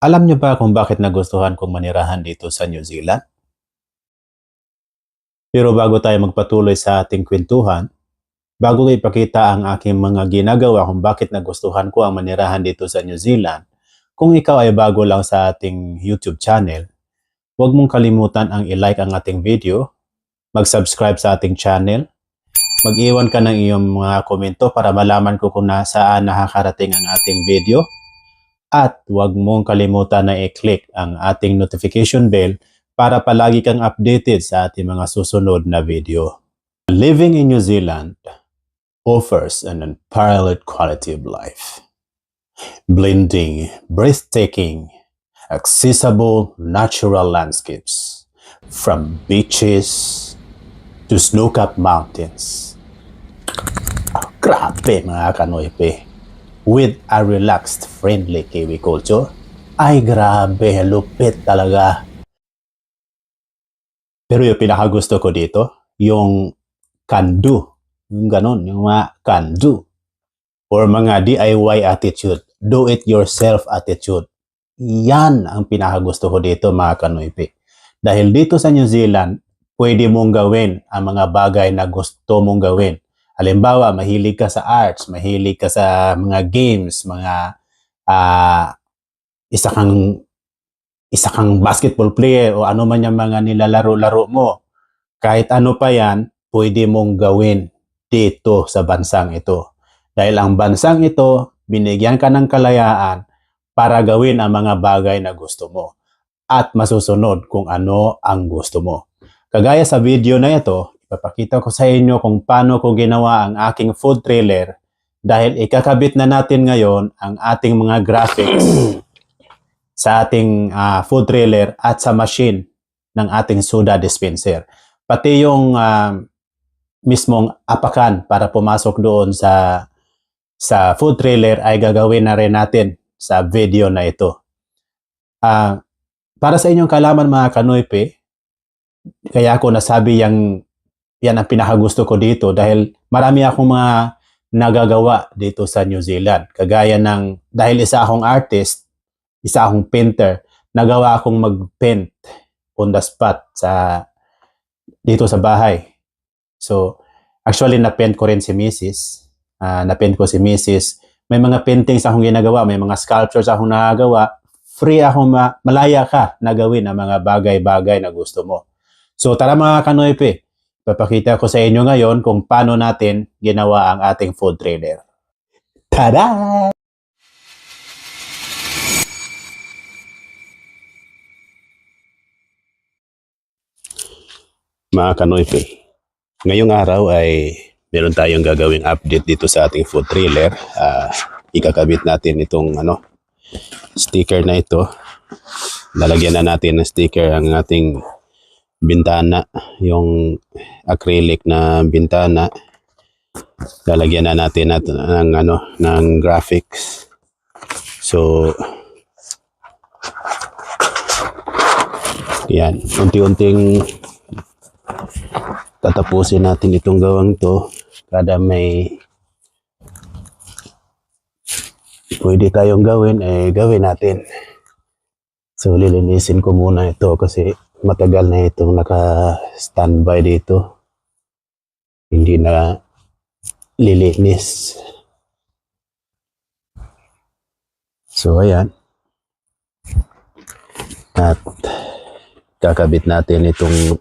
Alam niyo ba kung bakit nagustuhan kong manirahan dito sa New Zealand? Pero bago tayo magpatuloy sa ating kwentuhan, bago ko ipakita ang aking mga ginagawa kung bakit nagustuhan ko ang manirahan dito sa New Zealand, kung ikaw ay bago lang sa ating YouTube channel, huwag mong kalimutan ang i-like ang ating video, mag-subscribe sa ating channel, mag-iwan ka ng iyong mga komento para malaman ko kung nasaan nakakarating ang ating video, at huwag mong kalimutan na i-click ang ating notification bell para palagi kang updated sa ating mga susunod na video. Living in New Zealand offers an unparalleled quality of life, blending breathtaking, accessible natural landscapes from beaches to snow-capped mountains. Grabe mga kanoype! With a relaxed, friendly Kiwi culture, ay grabe, lupit talaga. Pero yung pinakagusto ko dito, yung can do. Yung ganun, yung mga can do. Or mga DIY attitude, do it yourself attitude. Yan ang pinakagusto ko dito mga kanoype. Dahil dito sa New Zealand, pwede mong gawin ang mga bagay na gusto mong gawin. Halimbawa, mahilig ka sa arts, mahilig ka sa mga games, mga isa kang basketball player o ano man yung mga nilalaro-laro mo. Kahit ano pa yan, pwede mong gawin dito sa bansang ito. Dahil ang bansang ito, binigyan ka ng kalayaan para gawin ang mga bagay na gusto mo at masusunod kung ano ang gusto mo. Kagaya sa video na ito, ipapakita ko sa inyo kung paano ko ginawa ang aking food trailer dahil ikakabit na natin ngayon ang ating mga graphics sa ating food trailer at sa machine ng ating soda dispenser. Pati yung mismong apakan para pumasok doon sa food trailer ay gagawin na rin natin sa video na ito. Para sa inyong kalaman mga kanoype, kaya ako nasabi yan ang pinakagusto ko dito dahil marami akong mga nagagawa dito sa New Zealand. Kagaya ng, dahil isa akong artist, isa akong painter, nagawa akong mag-paint on the spot dito sa bahay. So, actually na-paint ko rin si Mrs. Na-paint ko si Mrs. May mga paintings akong ginagawa, may mga sculptures akong nagagawa. Free akong malaya ka na gawin ang mga bagay-bagay na gusto mo. So, tara mga kanoype, papakita ko sa inyo ngayon kung paano natin ginawa ang ating food trailer. Tada! Mga kanoype, ngayong araw ay meron tayong gagawing update dito sa ating food trailer. Ikakabit natin itong sticker na ito. Lalagyan na natin ng sticker ang ating bintana, yung acrylic na bintana. Lalagyan na natin ng graphics. So yan, unti-unting tatapusin natin itong gawang to. Kada may pwede tayong gawin, gawin natin. So lilinisin ko muna ito kasi matagal na itong naka-standby dito. Hindi na lilinis. So ayan. At kakabit natin itong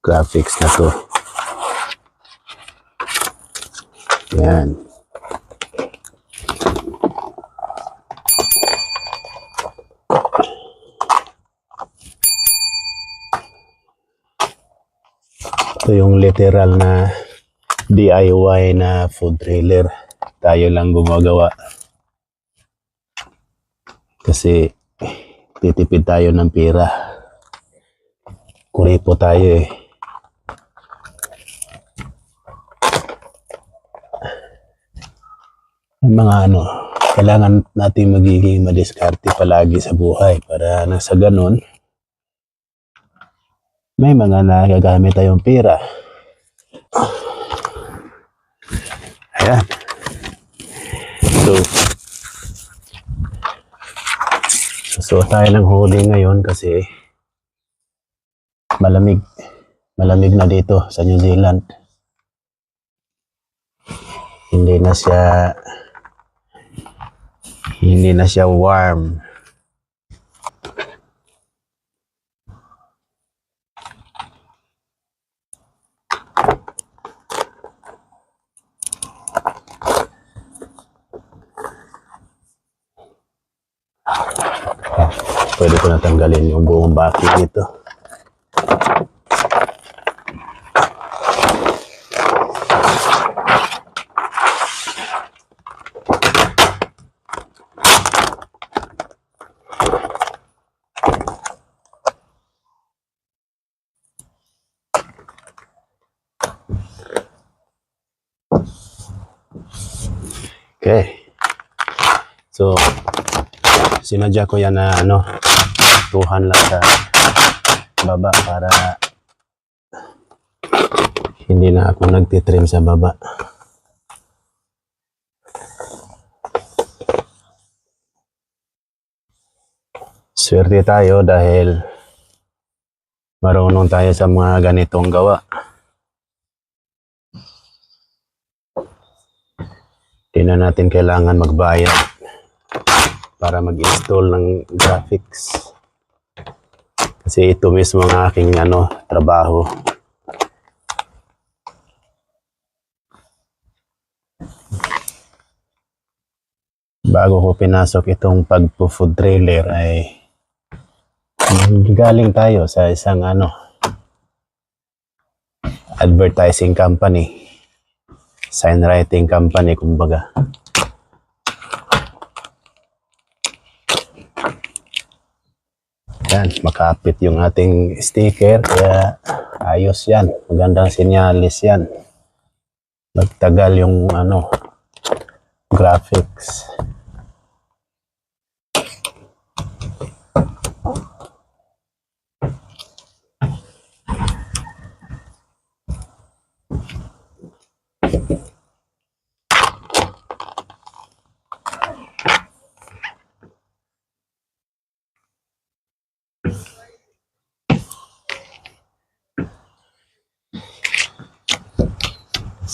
graphics na to. Ayan. Ito yung literal na DIY na food trailer. Tayo lang gumagawa. Kasi titipid tayo ng pera. Kuripo tayo eh. Mga kailangan natin magiging madiskarte palagi sa buhay para na sa ganun may mga nagagamit tayong pera. Ayan. So, Magsuot tayo ng hoodie ngayon kasi malamig. Malamig na dito sa New Zealand. Hindi na siya warm. Pwede ko natanggalin yung buong baki nito. Okay. So, sinadya ko yan na tuhan lang sa baba para hindi na ako nagtitrim sa baba. Swerte tayo dahil marunong tayo sa mga ganitong gawa. Hindi na natin kailangan magbayad para mag-install ng graphics. Kasi ito mismo ang aking trabaho. Bago ko pinasok itong pagpo-food trailer ay galing tayo sa isang advertising company. Signwriting company, kumbaga. Yan, makapit yung ating sticker, kaya ayos yan. Magandang sinyalis yan. Magtagal yung graphics.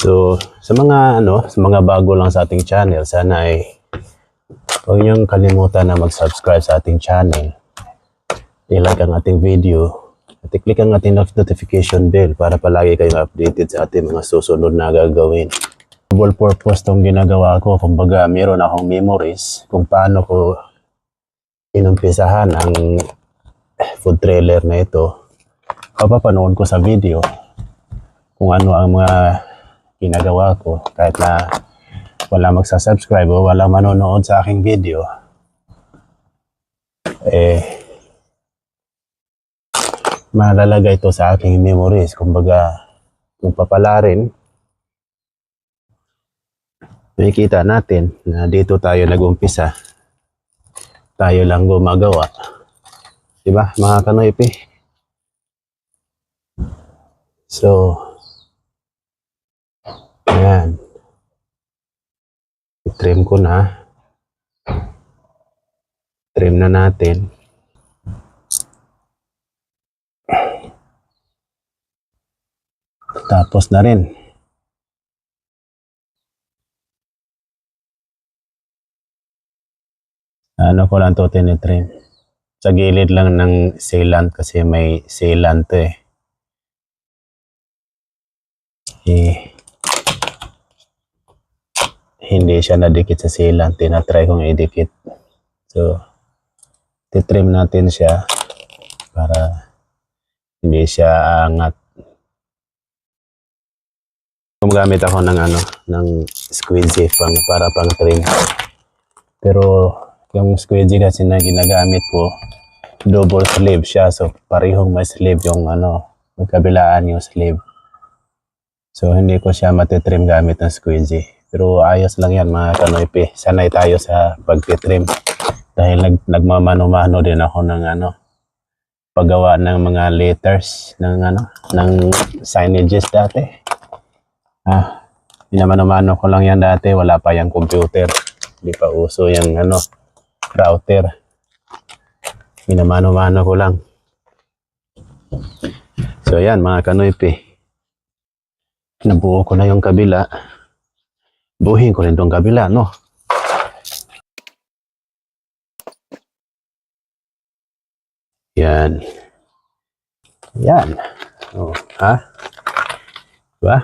So, sa mga bago lang sa ating channel, sana ay huwag niyong kalimutan na mag-subscribe sa ating channel. I-like ang ating video at i-click ang ating notification bell para palagi kayong updated sa ating mga susunod na gagawin. Double purpose tong ginagawa ko. Kumbaga, meron akong memories kung paano ko inumpisahan ang food trailer na ito. Papapanood ko sa video kung ano ang mga ginagawa ko, kahit na wala magsasubscribe o wala manonood sa aking video, malalagay ito sa aking memories. Kumbaga, kung papalarin, makikita natin na dito tayo nag-umpisa, tayo lang gumagawa, diba mga kanoypi? So, ayan. I-trim ko na. Trim na natin. Tapos na rin. Ano ko lang ito tinitrim. Sa gilid lang ng sealant kasi may sealant to hindi siya nadikit sa sealant. Tinatry kong idikit. So, titrim natin siya para hindi siya angat. Gumagamit ako ng squeegee para pang trim. Pero yung squeegee kasi na ginagamit ko, double sleeve siya. So, parehong may sleeve yung magkabilaan yung sleeve. So, hindi ko siya matitrim gamit ng squeegee. Pero ayos lang yan mga kanoypi. Sanay tayo sa pagtitrim. Dahil nagmamano-mano din ako ng paggawa ng mga letters ng signages dati. Minamano-mano ko lang yan dati. Wala pa yung computer. Hindi pa uso yung router. Minamano-mano ko lang. So yan mga kanoype. Nabuo ko na yung kabila. Buhin ko rin tong kabila, no? Yan. Yan. Oh, ha? Diba?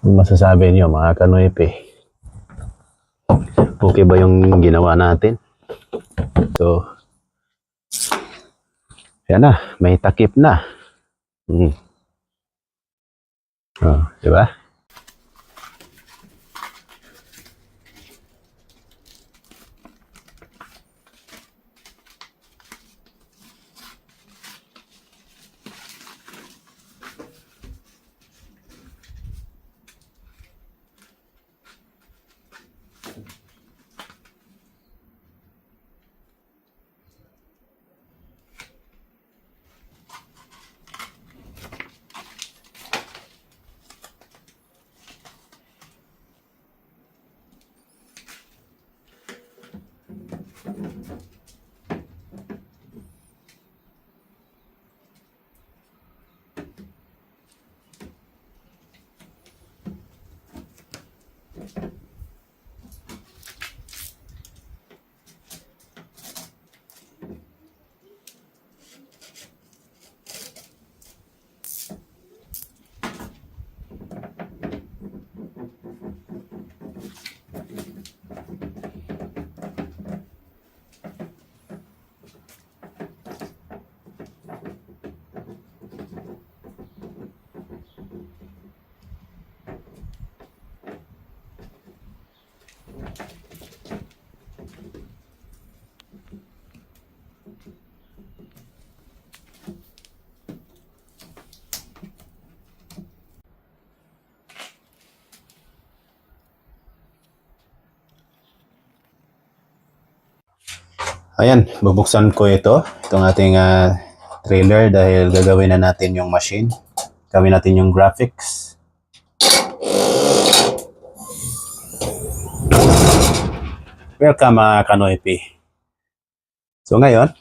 Ano masasabi niyo mga kanoype? Okay ba yung ginawa natin? So, yan na. May takip na. Oh, diba? Ayan, bubuksan ko itong ating trailer dahil gagawin na natin yung machine. Gawin natin yung graphics. Welcome mga kanoype. So ngayon,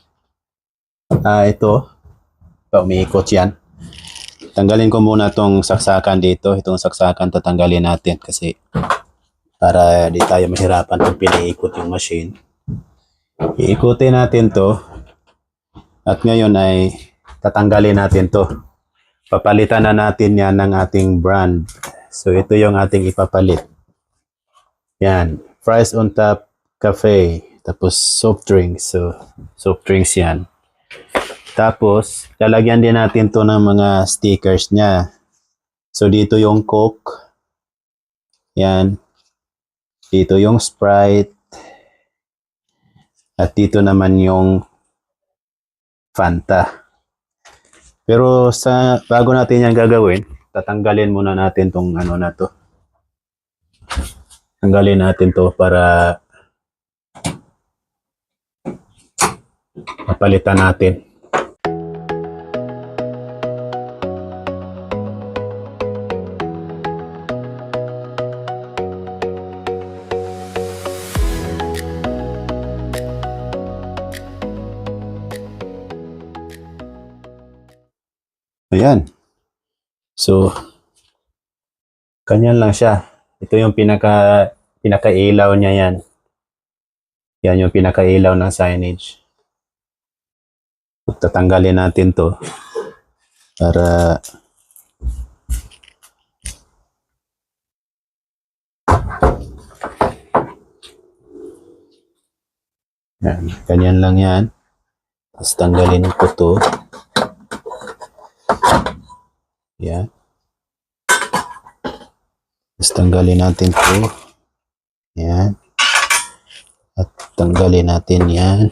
ito, umiikot yan. Tanggalin ko muna itong saksakan dito. Itong saksakan tatanggalin natin kasi para di tayo mahirapan kung pinaikot yung machine. Iikutin natin to at ngayon ay tatanggalin natin to. Papalitan na natin yan ng ating brand. So ito yung ating ipapalit. Yan, fries on top cafe, tapos soft drinks. So soft drinks yan. Tapos lalagyan din natin to ng mga stickers niya. So dito yung Coke. Yan. Dito yung Sprite. At dito naman yung Fanta. Pero bago natin yan gagawin, tatanggalin muna natin tong ano na to. Tanggalin natin to para mapalitan natin. Ayan. So, kanyan lang siya. Ito yung pinakailaw niya yan. Yan yung pinakailaw ng signage. Tatanggalin natin to para yan. Kanyan lang yan. Tapos tanggalin ko to. Yan. Tapos tanggalin natin to. Yan. At tanggalin natin yan.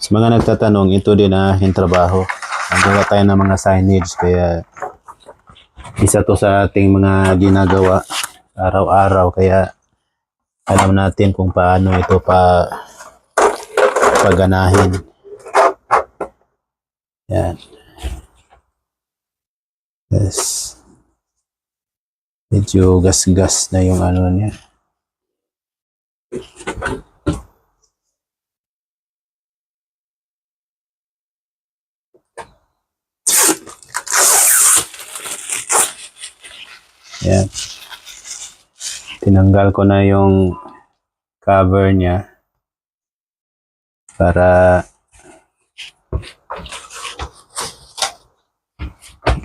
Sa mga nagtatanong, ito din yung trabaho. Nagawa tayo ng mga signage kaya isa to sa ating mga ginagawa araw-araw, kaya alam natin kung paano ito paganahin. Yan. Yes. Medyo gas-gas na yung ano niya. Yan. Tinanggal ko na yung cover niya para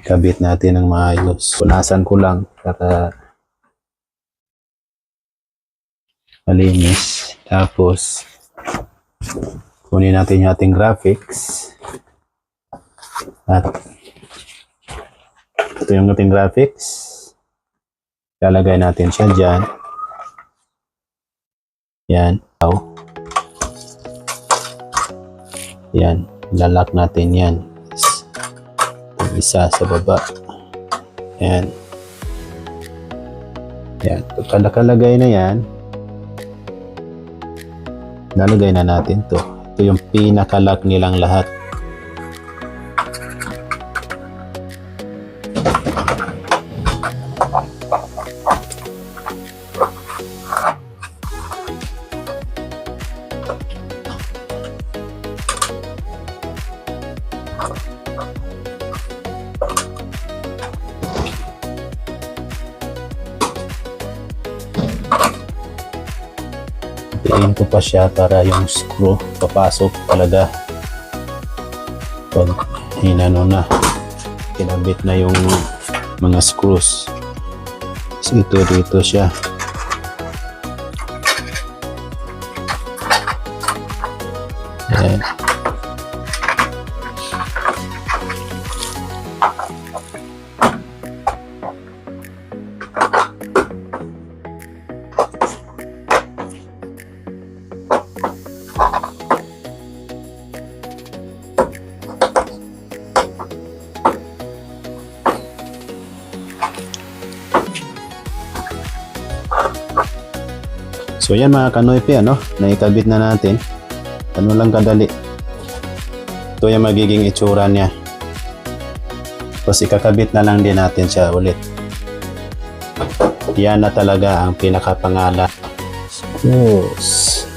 ikabit natin ng maayos. Punasan ko lang para malinis. Tapos kunin natin yung ating graphics. At ito yung ating graphics. Lalagay natin siya dyan. Yan. Yan. Lalak natin yan. Isa sa baba. Yan. Yan. Pagkalagay na yan, lalagay na natin to. Ito yung pinakalock nilang lahat. Piin ko pa siya para yung screw papasok talaga pag hinano na, kinabit na yung mga screws. So ito dito siya. Ayan. So yan mga kanoype, naikabit na natin. Ano lang kadali. Ito yung magiging itsura niya. Tapos ikakabit na lang din natin siya ulit. Yan na talaga ang pinakapangalan. Yes.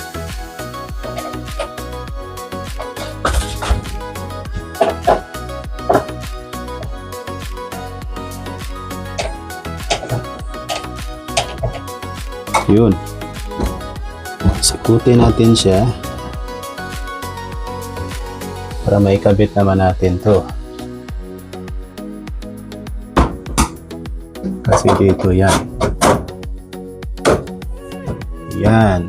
Yun. Sikutin natin siya para maikabit naman natin to. Kasi dito yan. Yan.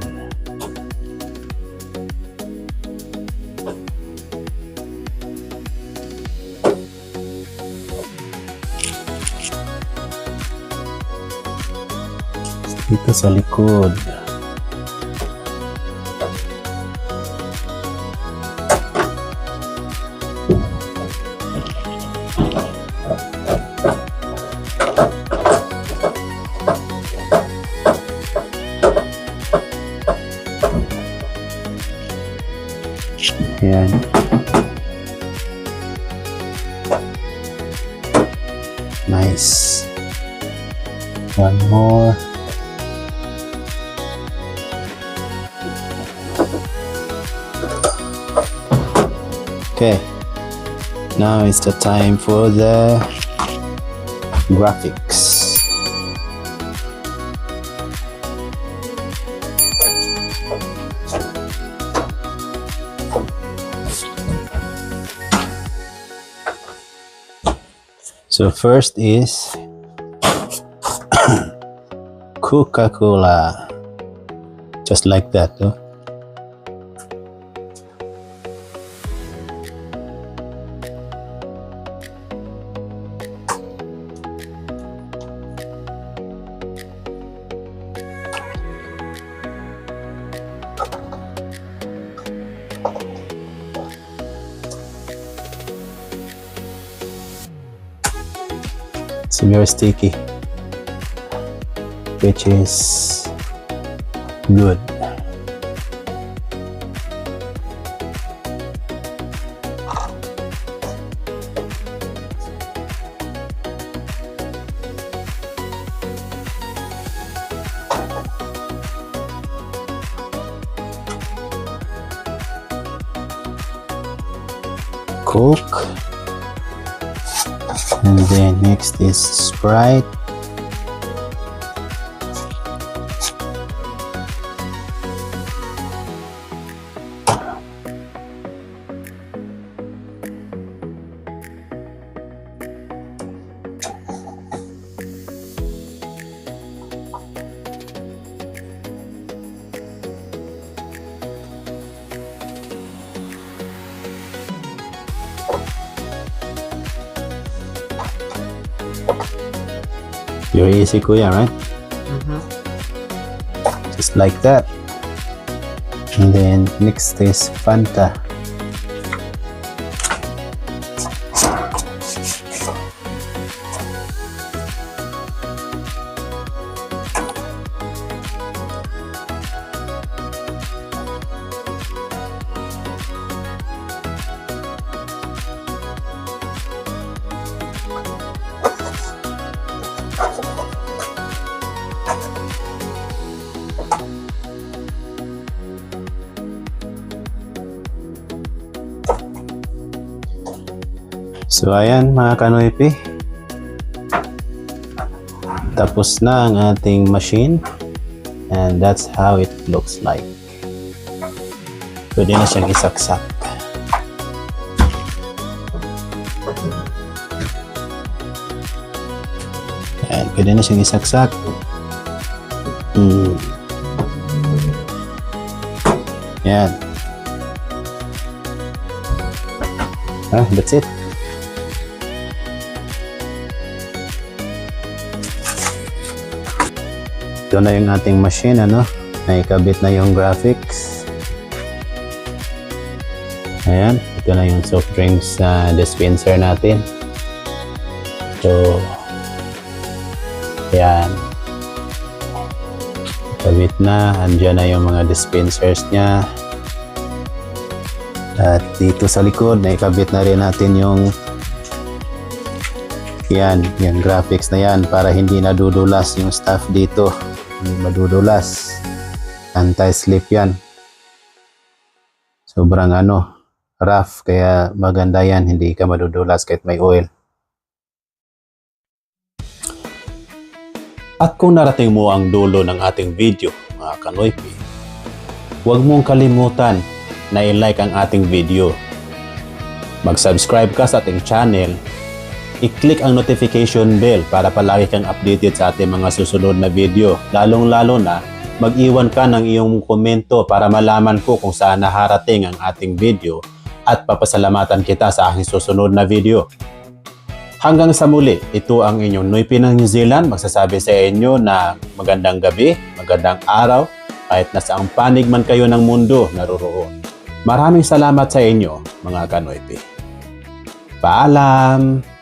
Dito sa likod. Ayan. Nice. One more. Okay. Now it's the time for the graphics. So first is Coca-Cola. Just like that, no? It's very sticky. which is good. Coke, and then next is Sprite. You're easy, kuya, right? Just like that. And then next is Fanta. So ayan mga kanoypi, tapos na ang ating machine, and that's how it looks like. Pwede na siyang isaksak. Ayan, pwede na siyang isaksak. Ayan. That's it. Ito na yung ating machine, naikabit na yung graphics. Ayan, ito na yung soft drinks dispenser natin. So, ayan. Kabit na, andyan na yung mga dispensers niya. At dito sa likod, naikabit na rin natin yung yung graphics na yan para hindi nadudulas yung stuff dito. Hindi madudulas. Anti-slip yan. Sobrang rough, kaya maganda yan, hindi ka madudulas kahit may oil. At kung narating mo ang dulo ng ating video, mga kanoypi, huwag mong kalimutan na i-like ang ating video. Mag-subscribe ka sa ating channel. I-click ang notification bell para palagi kang updated sa ating mga susunod na video. Lalong-lalo na, mag-iwan ka ng iyong komento para malaman ko kung saan naharating ang ating video at papasalamatan kita sa aking susunod na video. Hanggang sa muli, ito ang inyong Noypi ng New Zealand. Magsasabi sa inyo na magandang gabi, magandang araw, kahit nasaang panig man kayo ng mundo naroroon. Maraming salamat sa inyo, mga kanoypi. Paalam!